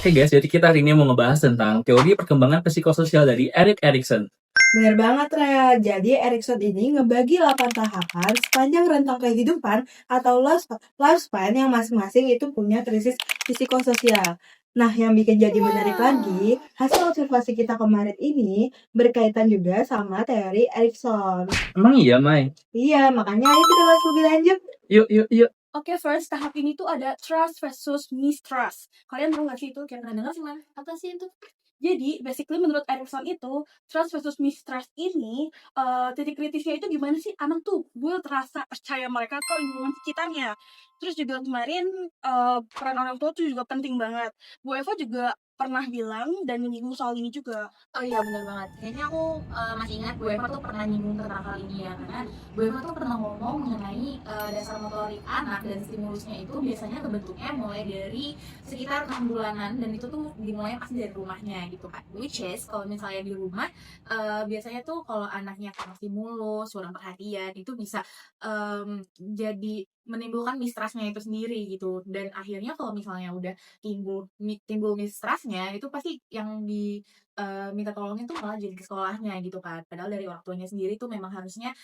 Oke guys, jadi kita hari ini mau ngebahas tentang teori perkembangan psikososial dari Erik Erikson. Benar banget, Rel. Jadi Erikson ini ngebagi 8 tahapan sepanjang rentang kehidupan atau lifespan yang masing-masing itu punya krisis psikososial. Nah, yang bikin jadi menarik lagi, hasil observasi kita kemarin ini berkaitan juga sama teori Erikson. Emang iya, Mai? Iya, makanya ayo kita bahas lebih lanjut. Yuk. Oke, first tahap ini tuh ada trust versus mistrust. Kalian tahu nggak sih itu? Kayak pernah dengar sih, Man? Apa sih itu? Jadi, basically menurut Erikson itu, trust versus mistrust ini, titik kritisnya itu gimana sih anak tuh buat rasa percaya mereka ke lingkungan sekitarnya. Terus juga kemarin, peran orang tua tuh juga penting banget. Bu Eva juga pernah bilang dan menyinggung soal ini juga. Oh iya benar banget. Kayaknya aku masih ingat Bu Eva tuh pernah nyinggung tentang hal ini ya, karena Bu Eva tuh pernah ngomong mengenai dasar motorik anak dan stimulusnya itu biasanya kebentuknya mulai dari sekitar 6 bulanan, dan itu tuh dimulai pasti dari rumahnya gitu kan. Which is kalau misalnya di rumah biasanya tuh kalau anaknya kurang stimulus, kurang perhatian, itu bisa jadi menimbulkan mistrustnya itu sendiri gitu. Dan akhirnya kalau misalnya udah timbul mistrustnya, itu pasti yang minta tolongin tuh malah jadi ke sekolahnya gitu kan. Padahal dari orang tuanya sendiri tuh memang harusnya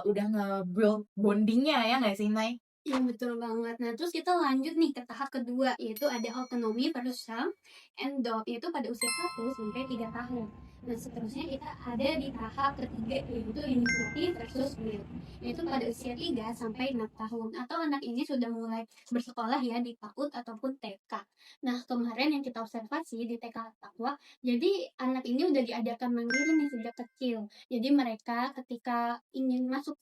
udah nge-build bondingnya, ya nggak sih, Nay? Iya betul banget. Nah terus kita lanjut nih ke tahap kedua, yaitu ada autonomi versus self and doubt, yaitu pada usia 1 sampai 3 tahun. Nah seterusnya kita ada di tahap ketiga, yaitu inisiatif versus will, yaitu pada usia 3 sampai 6 tahun, atau anak ini sudah mulai bersekolah ya di PAUD ataupun TK. Nah kemarin yang kita observasi di TK Takwa, jadi anak ini udah diajarkan mandiri nih sejak kecil. Jadi mereka ketika ingin masuk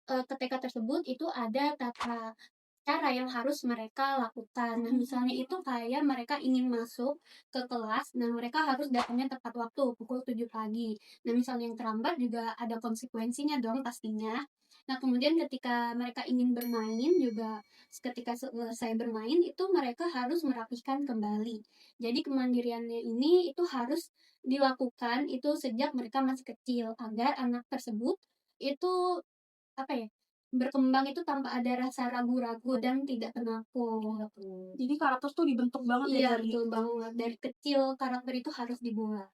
ke TK tersebut itu ada tata cara yang harus mereka lakukan. Nah, misalnya itu kayak mereka ingin masuk ke kelas, nah mereka harus datangnya tepat waktu, pukul 7 pagi. Nah, misalnya yang terlambat juga ada konsekuensinya dong pastinya. Nah, kemudian ketika mereka ingin bermain juga, ketika selesai bermain itu mereka harus merapikan kembali. Jadi kemandiriannya ini itu harus dilakukan itu sejak mereka masih kecil, agar anak tersebut itu apa ya, berkembang itu tanpa ada rasa ragu-ragu dan tidak penakut. Jadi karakter tuh dibentuk banget ya Iya dari betul banget, dari kecil karakter itu harus dibuat.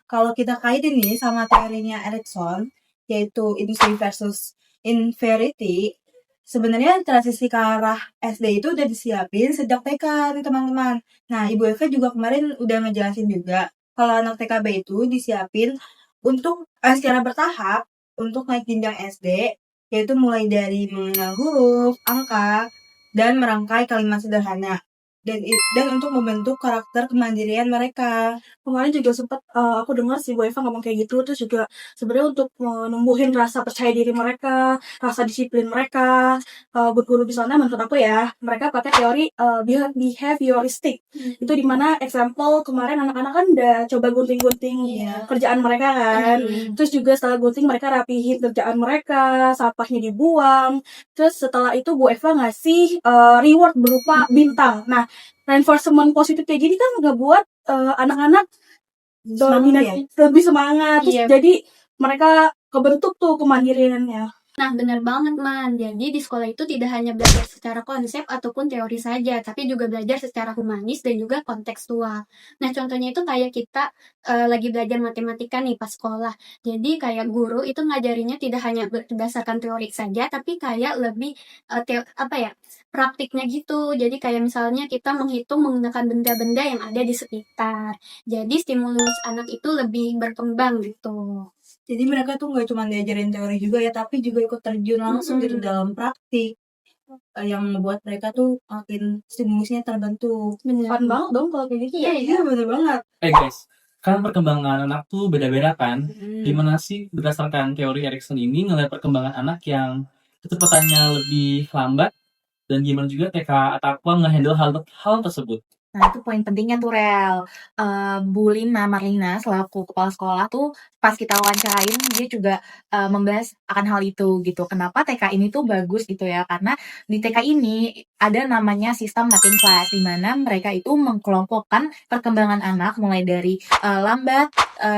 Kalau kita kaitin nih sama teorinya Erikson, yaitu industry versus inverity, sebenarnya transisi ke arah SD itu udah disiapin sejak TK nih teman-teman. Nah, Ibu Eva juga kemarin udah ngejelasin juga, kalau anak TKB itu disiapin untuk secara bertahap untuk naik jenjang SD, yaitu mulai dari mengenal huruf, angka, dan merangkai kalimat sederhana. Dan untuk membentuk karakter kemandirian mereka. kemarin juga sempat aku dengar si Bu Eva ngomong kayak gitu. Terus juga sebenarnya untuk menumbuhin rasa percaya diri mereka, rasa disiplin mereka, berguru di sana menurut aku ya, mereka pakai teori behavioristik. Itu dimana example kemarin anak-anak kan udah coba gunting-gunting kerjaan mereka kan. Terus juga setelah gunting mereka rapihin kerjaan mereka, sampahnya dibuang. Terus setelah itu Bu Eva ngasih reward berupa bintang. Nah, reinforcement positif kayak gini kan ngebuat anak-anak lebih semangat. Terus Iya. jadi mereka kebentuk tuh kemandiriannya. Nah, benar banget, Man. Jadi, di sekolah itu tidak hanya belajar secara konsep ataupun teori saja, tapi juga belajar secara humanis dan juga kontekstual. Nah, contohnya itu kayak kita lagi belajar matematika nih pas sekolah. Jadi, kayak guru itu ngajarinya tidak hanya berdasarkan teori saja, tapi kayak lebih praktiknya gitu. Jadi, kayak misalnya kita menghitung menggunakan benda-benda yang ada di sekitar. Jadi, stimulus anak itu lebih berkembang gitu. Jadi mereka tuh nggak cuma diajarin teori juga ya, tapi juga ikut terjun langsung gitu dalam praktik, yang membuat mereka tuh makin stimulusnya terbentuk. Fun banget dong kalau kayak gitu ya. Iya bener banget. Guys, kan perkembangan anak tuh beda-beda kan? Gimana sih berdasarkan teori Erikson ini ngeliat perkembangan anak yang kecepatannya lebih lambat, dan gimana juga TK Atakwa nge-handle hal tersebut? Nah, itu poin pentingnya tuh, Rel. Bu Lina Marlina selaku kepala sekolah tuh pas kita wawancarain, dia juga membahas akan hal itu gitu. Kenapa TK ini tuh bagus gitu ya? Karena di TK ini ada namanya sistem mapping class, di mana mereka itu mengkelompokkan perkembangan anak mulai dari lambat,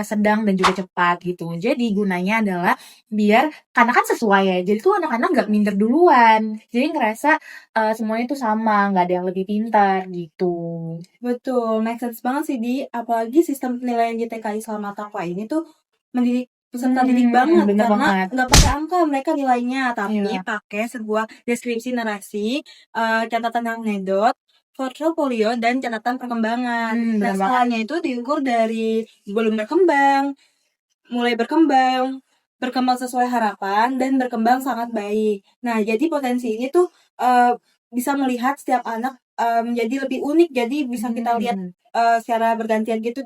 sedang dan juga cepat gitu. Jadi gunanya adalah biar karena kan sesuai ya. Jadi tuh anak-anak nggak minder duluan. Jadi ngerasa semuanya tuh sama, nggak ada yang lebih pintar gitu. Betul, make sense banget sih Di. Apalagi sistem penilaian di TK Islam Takwa ini tuh mendidik peserta didik banget bener karena banget. nggak pakai angka mereka nilainya, tapi Iya. pakai sebuah deskripsi narasi, catatan anekdot, portfolio dan catatan perkembangan. Bener Nah, banget. skalanya itu diukur dari belum berkembang, mulai berkembang, berkembang sesuai harapan, dan berkembang sangat baik. Nah, jadi potensi ini tuh bisa melihat setiap anak menjadi lebih unik, jadi bisa kita lihat secara bergantian gitu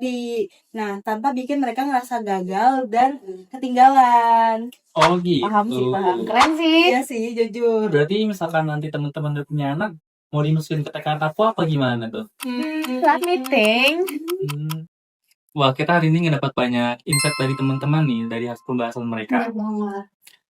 nah, tanpa bikin mereka ngerasa gagal dan ketinggalan. Oh gitu. Paham sih, paham. Keren sih. Iya sih, jujur. Berarti misalkan nanti teman-teman udah punya anak, mau dimasukin ke TK Takwa apa gimana tuh? Saat meeting. Wah, kita hari ini ngedapat banyak insight dari teman-teman nih, dari hasil pembahasan mereka. Bener banget.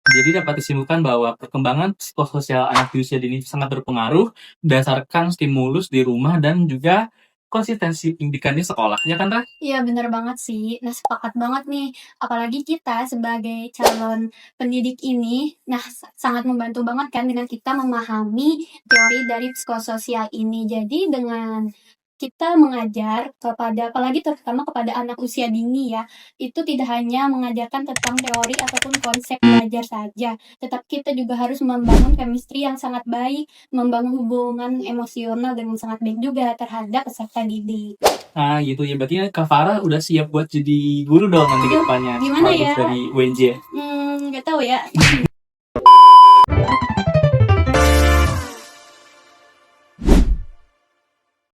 Jadi dapat disimpulkan bahwa perkembangan psikososial anak di usia dini sangat berpengaruh berdasarkan stimulus di rumah dan juga konsistensi pendidikan di sekolah. Ya kan, Ra? Iya bener banget sih. Nah sepakat banget nih. Apalagi kita sebagai calon pendidik ini, nah sangat membantu banget kan dengan kita memahami teori dari psikososial ini. Jadi dengan kita mengajar kepada, apalagi terutama kepada anak usia dini ya, itu tidak hanya mengajarkan tentang teori ataupun konsep belajar saja, tetapi kita juga harus membangun chemistry yang sangat baik, membangun hubungan emosional dengan sangat baik juga terhadap peserta didik. Nah, gitu ya. Berarti Kak Farah udah siap buat jadi guru dong nanti ke depannya. Gimana Habis ya? dari UNJ. Nggak tahu ya.